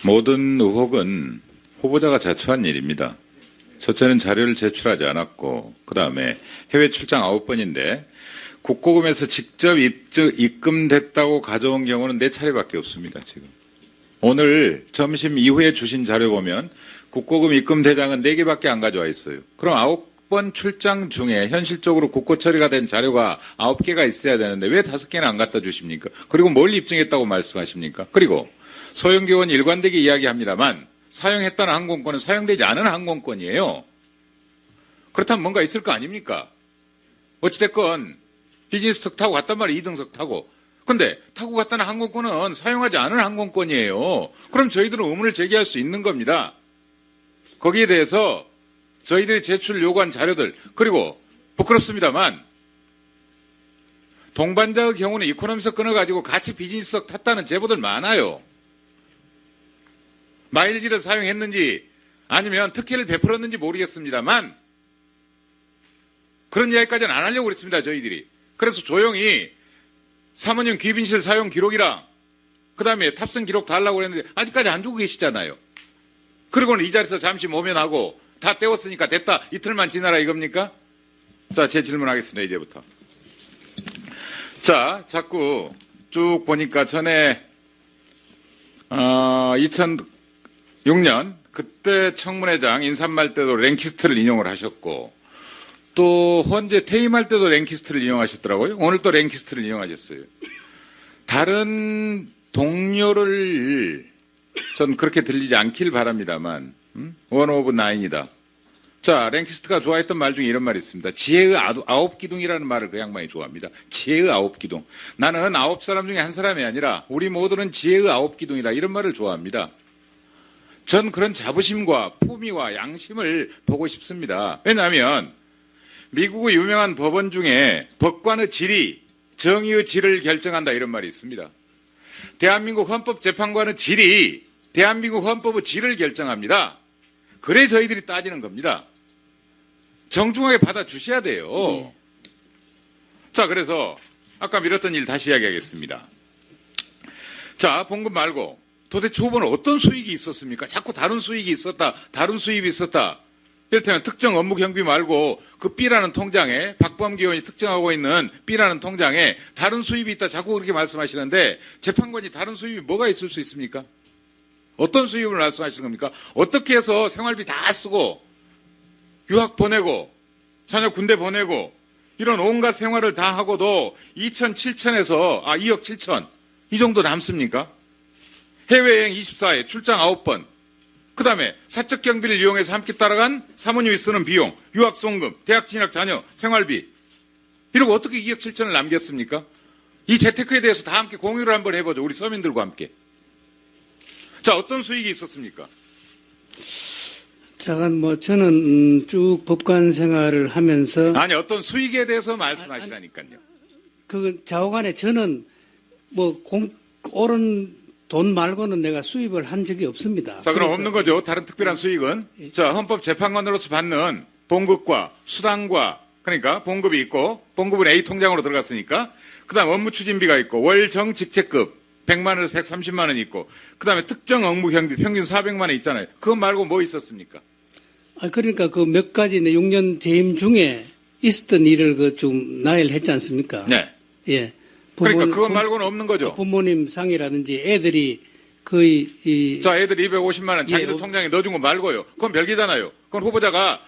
모든 의혹은 후보자가 자초한 일입니다. 첫째는 자료를 제출하지 않았고, 그 다음에 해외 출장 9번인데 국고금에서 직접 입금됐다고 가져온 경우는 4차례밖에 없습니다, 지금. 오늘 점심 이후에 주신 자료 보면 국고금 입금 대장은 4개밖에 안 가져와 있어요. 그럼 9번 출장 중에 현실적으로 국고 처리가 된 자료가 9개가 있어야 되는데 왜 5개나 안 갖다 주십니까? 그리고 뭘 입증했다고 말씀하십니까? 그리고 소형교원 일관되게 이야기합니다만 사용했다는 항공권은 사용되지 않은 항공권이에요. 그렇다면 뭔가 있을 거 아닙니까? 어찌됐건 비즈니스석 타고 갔단 말이에요. 2등석 타고. 근데 타고 갔다는 항공권은 사용하지 않은 항공권이에요. 그럼 저희들은 의문을 제기할 수 있는 겁니다. 거기에 대해서 저희들이 제출 요구한 자료들, 그리고 부끄럽습니다만 동반자의 경우는 이코노미석 끊어가지고 같이 비즈니스석 탔다는 제보들 많아요. 마일리지를 사용했는지 아니면 특혜를 베풀었는지 모르겠습니다만 그런 이야기까지는 안 하려고 그랬습니다, 저희들이. 그래서 조용히 사모님 귀빈실 사용 기록이랑 그 다음에 탑승 기록 달라고 그랬는데 아직까지 안 주고 계시잖아요. 그리고는 이 자리에서 잠시 모면하고 다 떼웠으니까 됐다, 이틀만 지나라 이겁니까? 자, 제 질문하겠습니다, 이제부터. 자, 자꾸 쭉 보니까 전에 2006년 그때 청문회장 인사말 때도 랭키스트를 인용을 하셨고 또 헌재 퇴임할 때도 랭키스트를 인용하셨더라고요. 오늘 또 랭키스트를 인용하셨어요. 다른 동료를 전 그렇게 들리지 않길 바랍니다만 원 오브 나인이다. 자, 랭키스트가 좋아했던 말 중에 이런 말이 있습니다. 지혜의 9기둥이라는 말을 그 양반이 좋아합니다. 지혜의 9기둥. 나는 9사람 중에 한 사람이 아니라 우리 모두는 지혜의 9기둥이다. 이런 말을 좋아합니다. 전 그런 자부심과 품위와 양심을 보고 싶습니다. 왜냐하면 미국의 유명한 법원 중에 법관의 질이 정의의 질을 결정한다 이런 말이 있습니다. 대한민국 헌법재판관의 질이 대한민국 헌법의 질을 결정합니다. 그래 저희들이 따지는 겁니다. 정중하게 받아주셔야 돼요. 네. 자, 그래서 아까 미뤘던 일 다시 이야기하겠습니다. 자, 본금 말고 도대체 후보는 어떤 수익이 있었습니까? 자꾸 다른 수익이 있었다, 다른 수입이 있었다. 이를테면 특정 업무 경비 말고 그 B라는 통장에 박범기 의원이 특정하고 있는 B라는 통장에 다른 수입이 있다 자꾸 그렇게 말씀하시는데 재판관이 다른 수입이 뭐가 있을 수 있습니까? 어떤 수입을 말씀하시는 겁니까? 어떻게 해서 생활비 다 쓰고 유학 보내고 자녀 군대 보내고 이런 온갖 생활을 다 하고도 2천 7천에서 2억 7천 이 정도 남습니까? 해외여행 24회 출장 9번 그 다음에 사적 경비를 이용해서 함께 따라간 사모님이 쓰는 비용, 유학 송금, 대학 진학 자녀, 생활비 이러고 어떻게 2억 7천을 남겼습니까? 이 재테크에 대해서 다 함께 공유를 한번 해보죠. 우리 서민들과 함께. 자, 어떤 수익이 있었습니까? 자, 저는 쭉 법관 생활을 하면서 아니 어떤 수익에 대해서 말씀하시라니까요. 그 좌우간에 저는 옳은 돈 말고는 내가 수입을 한 적이 없습니다. 자, 그럼 없는 거죠. 다른 특별한 수익은. 자, 헌법재판관으로서 받는 봉급과 수당과 그러니까 봉급이 있고 봉급은 A 통장으로 들어갔으니까 그다음 업무 추진비가 있고 월 정직책급 100만 원에서 130만 원 있고 그다음에 특정 업무 경비 평균 400만 원 있잖아요. 그거 말고 뭐 있었습니까? 그러니까 그 몇 가지 6년 재임 중에 있었던 일을 좀 나열했지 않습니까? 네. 예. 그러니까 그거 말고는 없는 거죠. 부모님 상이라든지 애들이 거의 자, 애들 250만 원 자기들 통장에 넣어준 거 말고요. 그건 별개잖아요. 그건 후보자가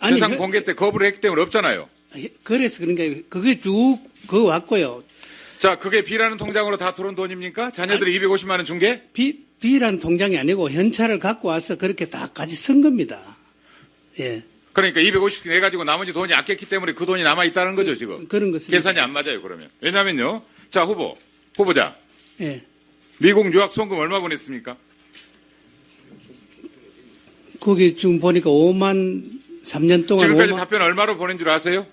재산 공개 때 거부를 했기 때문에 없잖아요. 그래서 그러니까 그게 쭉 그거 왔고요. 자, 그게 B라는 통장으로 다 들어온 돈입니까? 자녀들이 250만 원 준 게? B라는 통장이 아니고 현찰을 갖고 와서 그렇게 다 같이 쓴 겁니다. 예. 그러니까 250개 내가지고 나머지 돈이 아꼈기 때문에 그 돈이 남아있다는 거죠, 지금. 그런 것입니다. 계산이 안 맞아요, 그러면. 왜냐면요. 자, 후보자. 예. 미국 유학 송금 얼마 보냈습니까? 거기 지금 보니까 3년 동안. 지금까지 답변 얼마로 보낸 줄 아세요?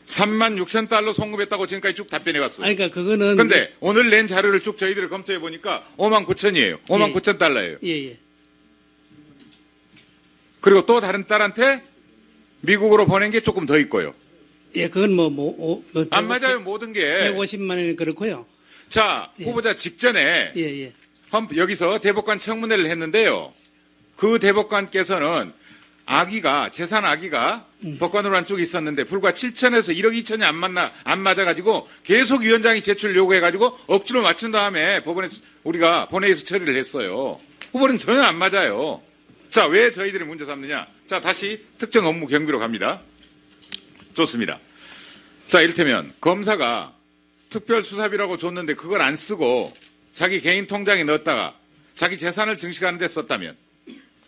3만 6천 달러 송금했다고 지금까지 쭉 답변해 왔어요. 그러니까 그거는. 근데 오늘 낸 자료를 쭉 저희들이 검토해 보니까 5만 9천이에요. 5만 9천 달러예요. 예. 그리고 또 다른 딸한테 미국으로 보낸 게 조금 더 있고요. 예, 그건 안 맞아요, 모든 게. 150만 원이 그렇고요. 자, 예. 후보자 직전에 예, 예. 여기서 대법관 청문회를 했는데요. 그 대법관께서는 재산 악의가 법관으로 한 쪽이 있었는데 불과 7천에서 1억 2천이 안 맞아가지고 계속 위원장이 제출 요구해가지고 억지로 맞춘 다음에 우리가 본회의에서 처리를 했어요. 후보는 전혀 안 맞아요. 자, 왜 저희들이 문제 삼느냐? 자, 다시 특정 업무 경비로 갑니다. 좋습니다. 자, 이를테면 검사가 특별수사비라고 줬는데 그걸 안 쓰고 자기 개인 통장에 넣었다가 자기 재산을 증식하는 데 썼다면.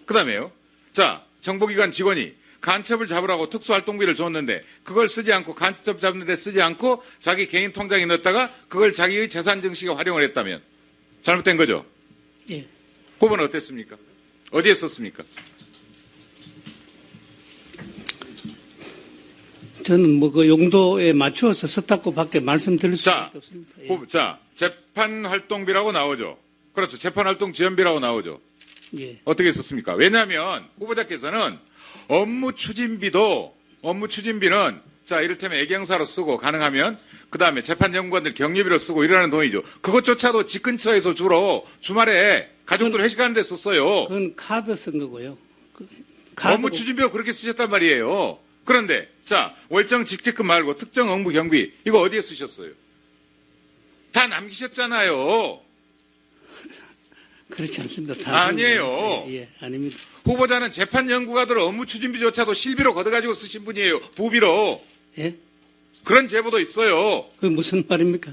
그 다음에요. 자, 정보기관 직원이 간첩을 잡으라고 특수활동비를 줬는데 그걸 쓰지 않고 간첩 잡는 데 쓰지 않고 자기 개인 통장에 넣었다가 그걸 자기의 재산 증식에 활용을 했다면 잘못된 거죠? 예. 그건 어땠습니까? 어디에 썼습니까? 저는 뭐 그 용도에 맞추어서 썼다고 밖에 말씀드릴 수밖에 없습니다. 예. 자, 재판활동비라고 나오죠. 그렇죠. 재판활동 지원비라고 나오죠. 예. 어떻게 썼습니까? 왜냐하면 후보자께서는 업무 추진비는 자, 이를테면 애경사로 쓰고 가능하면 그 다음에 재판연구관들 격리비로 쓰고 이러는 돈이죠. 그것조차도 집 근처에서 주로 주말에 가족들 회식하는 데 썼어요. 그건 카드 쓴 거고요. 업무 추진비로 그렇게 쓰셨단 말이에요. 그런데 자, 월정 직책금 말고 특정 업무 경비 이거 어디에 쓰셨어요? 다 남기셨잖아요. 그렇지 않습니다. 다 아니에요. 예, 아닙니다. 후보자는 재판연구가들 업무 추진비조차도 실비로 걷어가지고 쓰신 분이에요. 부비로. 예? 그런 제보도 있어요. 그게 무슨 말입니까?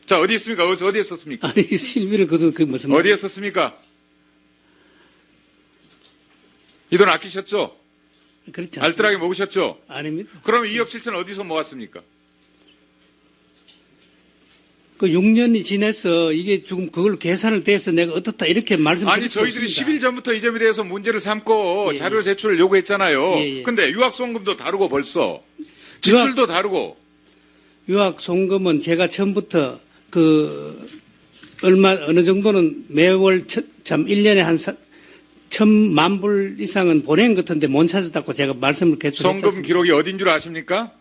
자, 어디 있습니까? 어디에 썼습니까? 아니, 실비를 거둔 그게 무슨 말? 어디에 썼습니까? 이 돈 아끼셨죠? 그렇지 않습니다. 알뜰하게 먹으셨죠? 아닙니다. 그럼 2억 7천 어디서 모았습니까? 그 6년이 지나서 이게 지금 그걸 계산을 대해서 내가 어떻다 이렇게 말씀드릴 아니, 수 저희들이 없습니다. 10일 전부터 이 점에 대해서 문제를 삼고 예, 자료 제출을 요구했잖아요. 예, 예. 근데 유학송금도 다르고 벌써 지출도 다르고 유학 송금은 제가 처음부터 어느 정도는 매월 참 1년에 한 1,000만 불 이상은 보낸 것 같은데 못 찾았다고 제가 말씀을 계속 송금 했습니다. 기록이 어딘 줄 아십니까?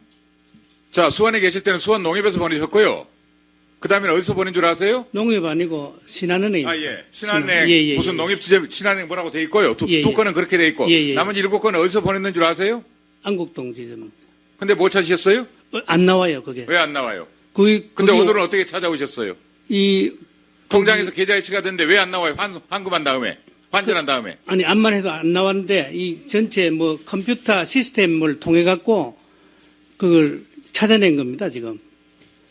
자, 수원에 계실 때는 수원 농협에서 보내셨고요. 그 다음에는 어디서 보낸 줄 아세요? 농협 아니고 신한은행. 아, 예. 신한은행, 예. 무슨 농협지점, 신한은행 뭐라고 돼 있고요. 두 예. 건은 그렇게 돼 있고. 예. 나머지 7건은 어디서 보냈는 줄 아세요? 안국동 지점. 근데 못 찾으셨어요? 안 나와요, 그게. 왜 안 나와요? 근데 근데 오늘은 어떻게 찾아오셨어요? 이 통장에서 계좌 이체가 됐는데 왜 안 나와요? 환급한 다음에. 환전한 다음에. 아니 암만 해도 안 나왔는데 이 전체 뭐 컴퓨터 시스템을 통해 갖고 그걸 찾아낸 겁니다, 지금.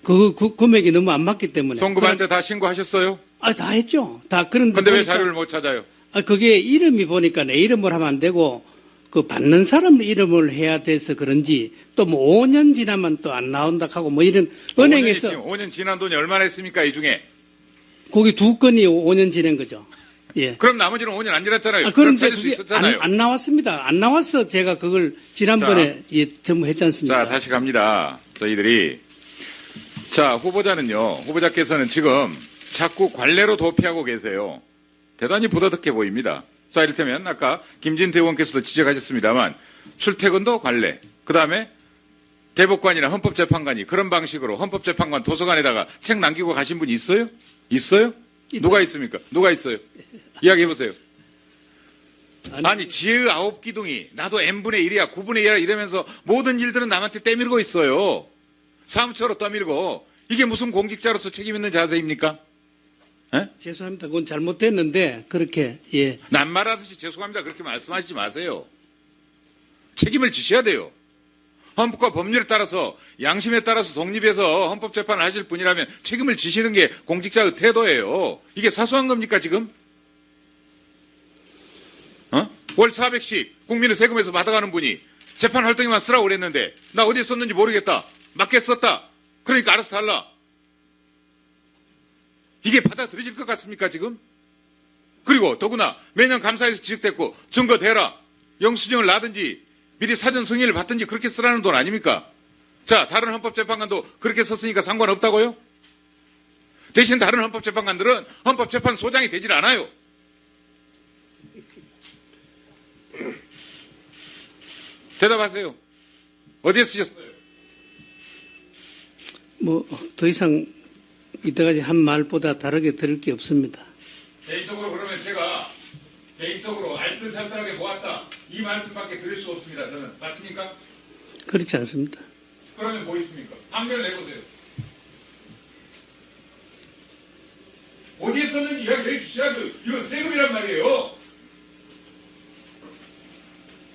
그 금액이 너무 안 맞기 때문에. 송금할 때 다 신고하셨어요? 다 했죠. 다 그런데 근데 왜 보니까 자료를 못 찾아요? 그게 이름이 보니까 내 이름을 하면 안 되고 그 받는 사람 이름을 해야 돼서 그런지 또 뭐 5년 지나면 또 안 나온다 하고 뭐 이런 은행에서 5년 지난 돈이 얼마나 했습니까, 이 중에? 거기 2건이 5년 지난 거죠. 예. 그럼 나머지는 5년 안 지났잖아요. 그럼 그런데 찾을 수 그게 있었잖아요. 안 나왔습니다. 안 나와서 제가 그걸 지난번에 전부했지 않습니까? 자, 다시 갑니다. 저희들이. 자, 후보자께서는 지금 자꾸 관례로 도피하고 계세요. 대단히 부도덕해 보입니다. 자, 이를테면 아까 김진태 의원께서도 지적하셨습니다만 출퇴근도 관례, 그 다음에 대법관이나 헌법재판관이 그런 방식으로 헌법재판관 도서관에다가 책 남기고 가신 분이 있어요? 있어요? 누가 있습니까? 누가 있어요? 이야기해보세요. 아니, 지혜의 9기둥이 나도 n분의 1이야, 9분의 1이야 이러면서 모든 일들은 남한테 때밀고 있어요. 사무처로 떠밀고. 이게 무슨 공직자로서 책임 있는 자세입니까? 에? 죄송합니다. 그건 잘못됐는데 그렇게 예. 낱말하듯이 죄송합니다. 그렇게 말씀하시지 마세요. 책임을 지셔야 돼요. 헌법과 법률에 따라서 양심에 따라서 독립해서 헌법재판을 하실 분이라면 책임을 지시는 게 공직자의 태도예요. 이게 사소한 겁니까 지금? 월 400씩 국민의 세금에서 받아가는 분이 재판 활동에만 쓰라고 그랬는데 나 어디에 썼는지 모르겠다. 맞게 썼다. 그러니까 알아서 달라. 이게 받아들여질 것 같습니까 지금? 그리고 더구나 매년 감사에서 지적됐고 증거 대라. 영수증을 놔든지 미리 사전 승인을 받든지 그렇게 쓰라는 돈 아닙니까? 자, 다른 헌법재판관도 그렇게 썼으니까 상관없다고요? 대신 다른 헌법재판관들은 헌법재판소장이 되질 않아요. 대답하세요. 어디에 쓰셨어요? 뭐 더 이상 이때까지 한 말보다 다르게 들을 게 없습니다. 개인적으로 그러면 제가 개인적으로 알뜰살뜰하게 모았다 이 말씀밖에 드릴 수 없습니다. 저는 맞습니까? 그렇지 않습니다. 그러면 뭐 있습니까? 항변을 해보세요. 어디에 썼는지 이야기해 주시라고요. 이건 세금이란 말이에요.